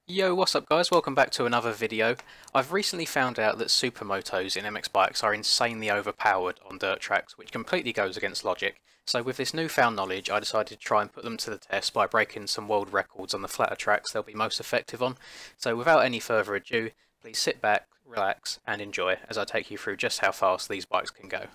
Yo, what's up guys? Welcome back to another video. I've recently found out that supermotos in MX bikes are insanely overpowered on dirt tracks, which completely goes against logic. So with this newfound knowledge, I decided to try and put them to the test by breaking some world records on the flatter tracks they'll be most effective on. So without any further ado, please sit back, relax and enjoy as I take you through just how fast these bikes can go.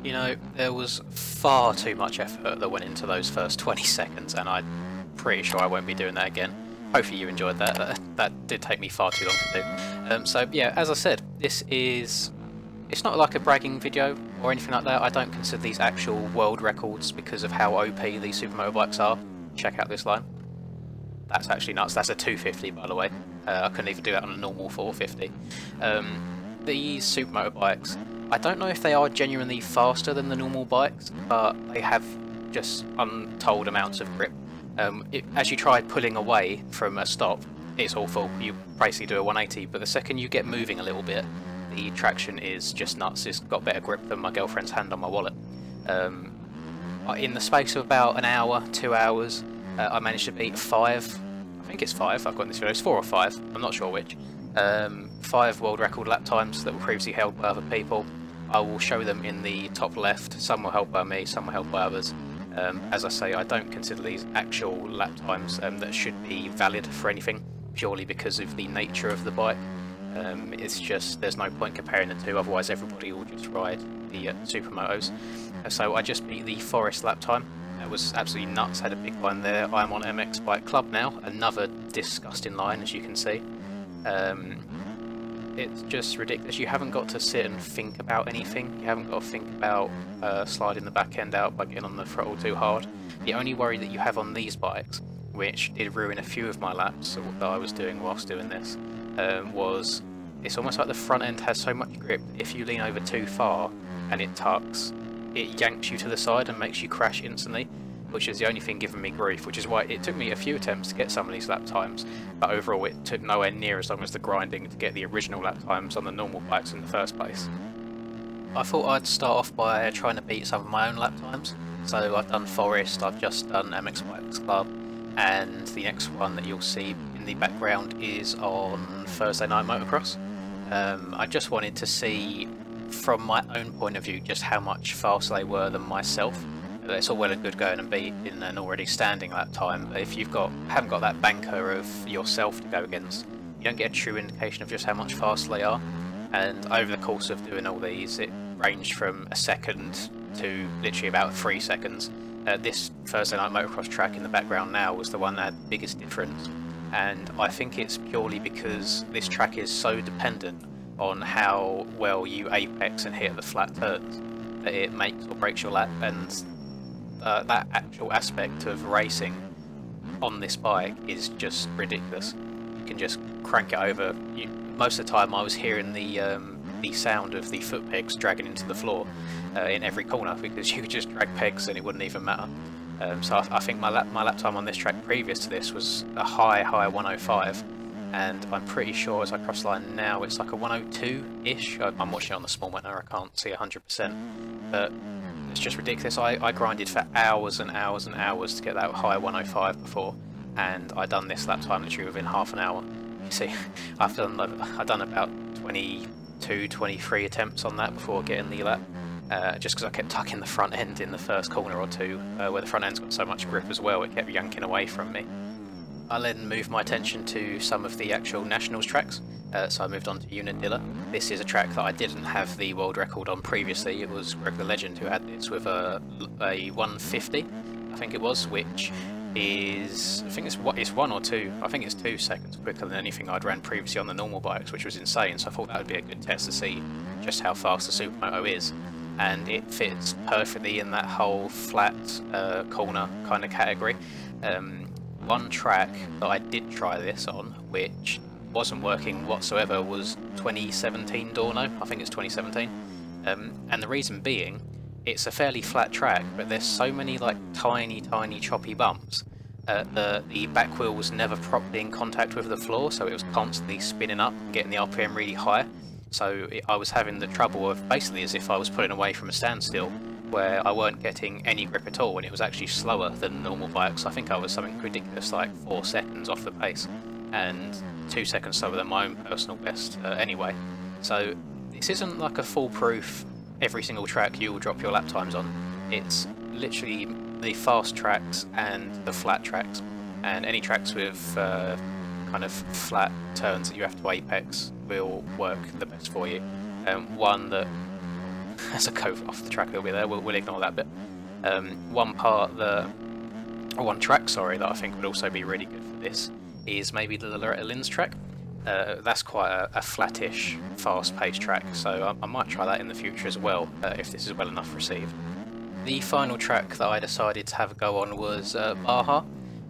You know, there was far too much effort that went into those first 20 seconds and I'm pretty sure I won't be doing that again. Hopefully you enjoyed that. That did take me far too long to do. So yeah, as I said, it's not like a bragging video or anything like that. I don't consider these actual world records because of how OP these supermoto bikes are. Check out this line. That's actually nuts. That's a 250 by the way. I couldn't even do that on a normal 450. These supermoto bikes, I don't know if they are genuinely faster than the normal bikes, but they have just untold amounts of grip. As you try pulling away from a stop, it's awful. You basically do a 180, but the second you get moving a little bit, the traction is just nuts. It's got better grip than my girlfriend's hand on my wallet. In the space of about an hour, 2 hours, I managed to beat I think it's 5, I've got in this video, it's 4 or 5, I'm not sure which. 5 world record lap times that were previously held by other people. I will show them in the top left. Some were held by me, some were held by others. As I say, I don't consider these actual lap times that should be valid for anything, purely because of the nature of the bike. It's just, there's no point comparing the two, otherwise everybody will just ride the supermotos. So I just beat the forest lap time. It was absolutely nuts, had a big line there. I'm on MX Bike Club now, another disgusting line as you can see. It's just ridiculous. You haven't got to sit and think about anything. You haven't got to think about sliding the back end out by getting on the throttle too hard. The only worry that you have on these bikes, which did ruin a few of my laps that I was doing whilst doing this, was it's almost like the front end has so much grip. If you lean over too far and it tucks, it yanks you to the side and makes you crash instantly, which is the only thing giving me grief, which is why it took me a few attempts to get some of these lap times, but overall it took nowhere near as long as the grinding to get the original lap times on the normal bikes in the first place. I thought I'd start off by trying to beat some of my own lap times. So I've done Forest, I've just done MX Bikes Club, and the next one that you'll see in the background is on Thursday Night Motocross. I just wanted to see from my own point of view just how much faster they were than myself. It's all well and good going and beating an already standing lap time, but if haven't got that banker of yourself to go against, you don't get a true indication of just how much faster they are. And over the course of doing all these, it ranged from a second to literally about 3 seconds. This Thursday Night Motocross track in the background now was the one that had the biggest difference, and I think it's purely because this track is so dependent on how well you apex and hit the flat turns that it makes or breaks your lap. And that actual aspect of racing on this bike is just ridiculous. You can just crank it over. Most of the time I was hearing the sound of the foot pegs dragging into the floor in every corner, because you could just drag pegs and it wouldn't even matter. So I think my lap time on this track previous to this was a high 105, and I'm pretty sure as I cross the line now it's like a 102-ish. I'm watching it on the small monitor, I can't see 100%, but it's just ridiculous. I grinded for hours and hours and hours to get that high 105 before, and I done this lap time literally within half an hour. You see, I've done about 22, 23 attempts on that before getting the lap, just because I kept tucking the front end in the first corner or two, where the front end's got so much grip as well, it kept yanking away from me. I then moved my attention to some of the actual nationals tracks, so I moved on to Unadilla. This is a track that I didn't have the world record on previously. It was Greg the Legend who had this with a 150, I think it was, which is, I think it's 1 or 2, I think it's 2 seconds quicker than anything I'd ran previously on the normal bikes, which was insane. So I thought that would be a good test to see just how fast the supermoto is, and it fits perfectly in that whole flat corner kind of category. One track that I did try this on, which wasn't working whatsoever, was 2017 Dorno. I think it's 2017. And the reason being, it's a fairly flat track, but there's so many like tiny choppy bumps. The back wheel was never properly in contact with the floor, so it was constantly spinning up and getting the RPM really high. So I was having the trouble of basically as if I was pulling away from a standstill, where I weren't getting any grip at all, and it was actually slower than normal bikes. I think I was something ridiculous like 4 seconds off the pace, and 2 seconds slower than my own personal best anyway. So this isn't like a foolproof every single track you will drop your lap times on. It's literally the fast tracks and the flat tracks, and any tracks with kind of flat turns that you have to apex will work the best for you. One that has a cove off the track a little bit there, we'll ignore that bit. One track, sorry, that I think would also be really good for this is maybe the Loretta Lynn's track. That's quite a flattish, fast-paced track, so I might try that in the future as well, if this is well enough received. The final track that I decided to have a go on was Baja,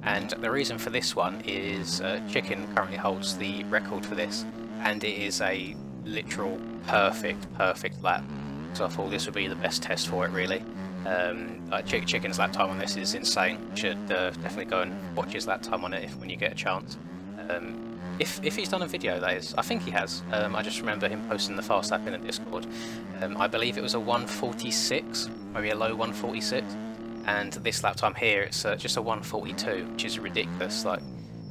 and the reason for this one is Chicken currently holds the record for this, and it is a literal perfect lap, so I thought this would be the best test for it really. Chicken's lap time on this is insane. You should definitely go and watch his lap time on it when you get a chance. If he's done a video, that is. I think he has. I just remember him posting the fast lap in a Discord. I believe it was a 146, maybe a low 146, and this lap time here it's just a 142, which is ridiculous, like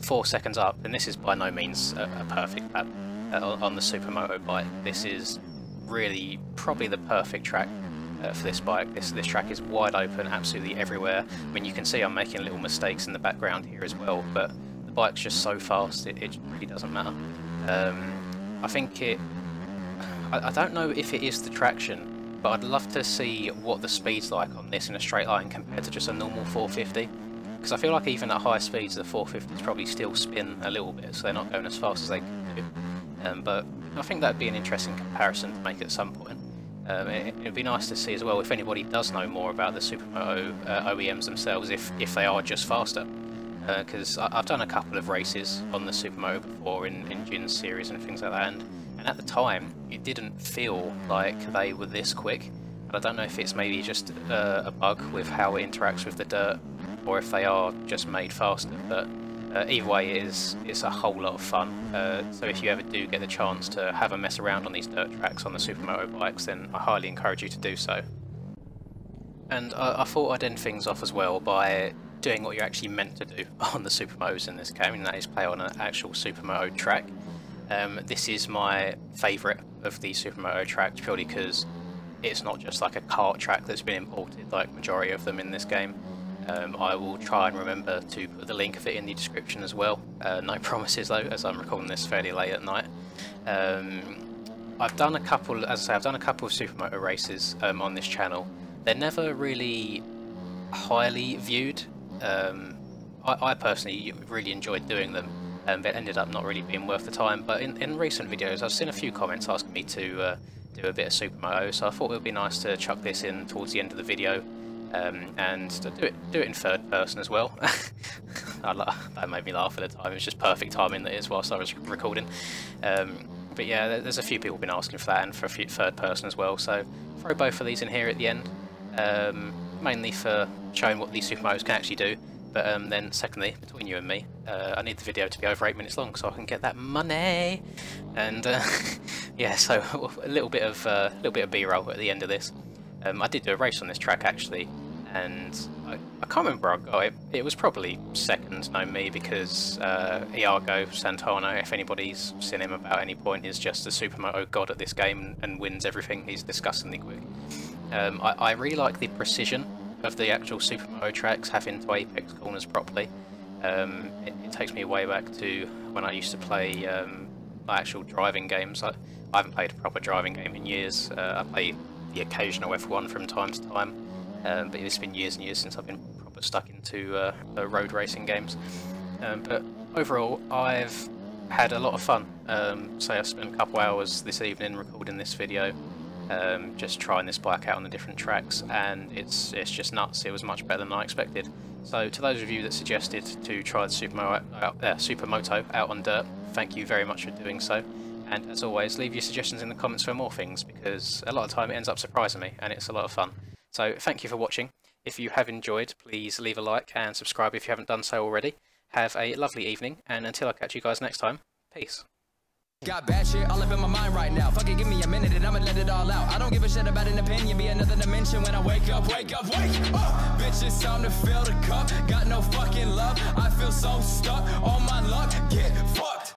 4 seconds up, and this is by no means a perfect lap on the Supermoto bike. This is really probably the perfect track for this bike. This track is wide open absolutely everywhere. I mean, you can see I'm making little mistakes in the background here as well, but the bike's just so fast it really doesn't matter. I think I don't know if it is the traction, but I'd love to see what the speed's like on this in a straight line compared to just a normal 450, because I feel like even at high speeds the 450s probably still spin a little bit, so they're not going as fast as they could do. But I think that'd be an interesting comparison to make at some point. It'd be nice to see as well if anybody does know more about the Supermoto OEMs themselves, if they are just faster. Because I've done a couple of races on the Supermoto before in Jin's series and things like that, and at the time it didn't feel like they were this quick. And I don't know if it's maybe just a bug with how it interacts with the dirt, or if they are just made faster, but either way it's a whole lot of fun. So if you ever do get the chance to have a mess around on these dirt tracks on the Supermoto bikes, then I highly encourage you to do so. And I thought I'd end things off as well by doing what you're actually meant to do on the Supermotos in this game, and that is play on an actual Supermoto track. This is my favourite of the Supermoto tracks purely because it's not just like a kart track that's been imported like majority of them in this game. I will try and remember to put the link of it in the description as well. No promises though, as I'm recording this fairly late at night. I've done a couple, as I say, I've done a couple of Supermoto races on this channel. They're never really highly viewed. I personally really enjoyed doing them, but ended up not really being worth the time. But in recent videos I've seen a few comments asking me to do a bit of Supermoto, so I thought it would be nice to chuck this in towards the end of the video. And to do it in third person as well. That made me laugh at the time. It was just perfect timing that is whilst I was recording. But yeah, there's a few people been asking for that, and for a few third person as well, so throw both of these in here at the end, mainly for showing what these Supermotos can actually do, but then secondly, between you and me, I need the video to be over 8 minutes long so I can get that money. And yeah, so a little bit of B-roll at the end of this. I did do a race on this track actually, and I can't remember where I got it. It was probably second, no me, because Iago Santana, if anybody's seen him about any point, is just a Supermoto god at this game and wins everything. He's disgustingly quick. I really like the precision of the actual Supermoto tracks, having to apex corners properly. It takes me way back to when I used to play actual driving games. I haven't played a proper driving game in years. I play the occasional F1 from time to time, but it's been years and years since I've been proper stuck into road racing games. But overall, I've had a lot of fun. Say I spent a couple hours this evening recording this video, just trying this bike out on the different tracks, and it's just nuts. It was much better than I expected. So to those of you that suggested to try the Supermoto out on dirt, thank you very much for doing so. And as always, leave your suggestions in the comments for more things, because a lot of the time it ends up surprising me and it's a lot of fun. So thank you for watching. If you have enjoyed, please leave a like and subscribe if you haven't done so already. Have a lovely evening, and until I catch you guys next time, peace. Got bad shit all up in my mind right now. Fuck it, give me a minute and I'ma let it all out. I don't give a shit about an opinion, be another dimension when I wake up, wake up, wake up. Bitch, it's time to fill the cup. Got no fucking love, I feel so stuck.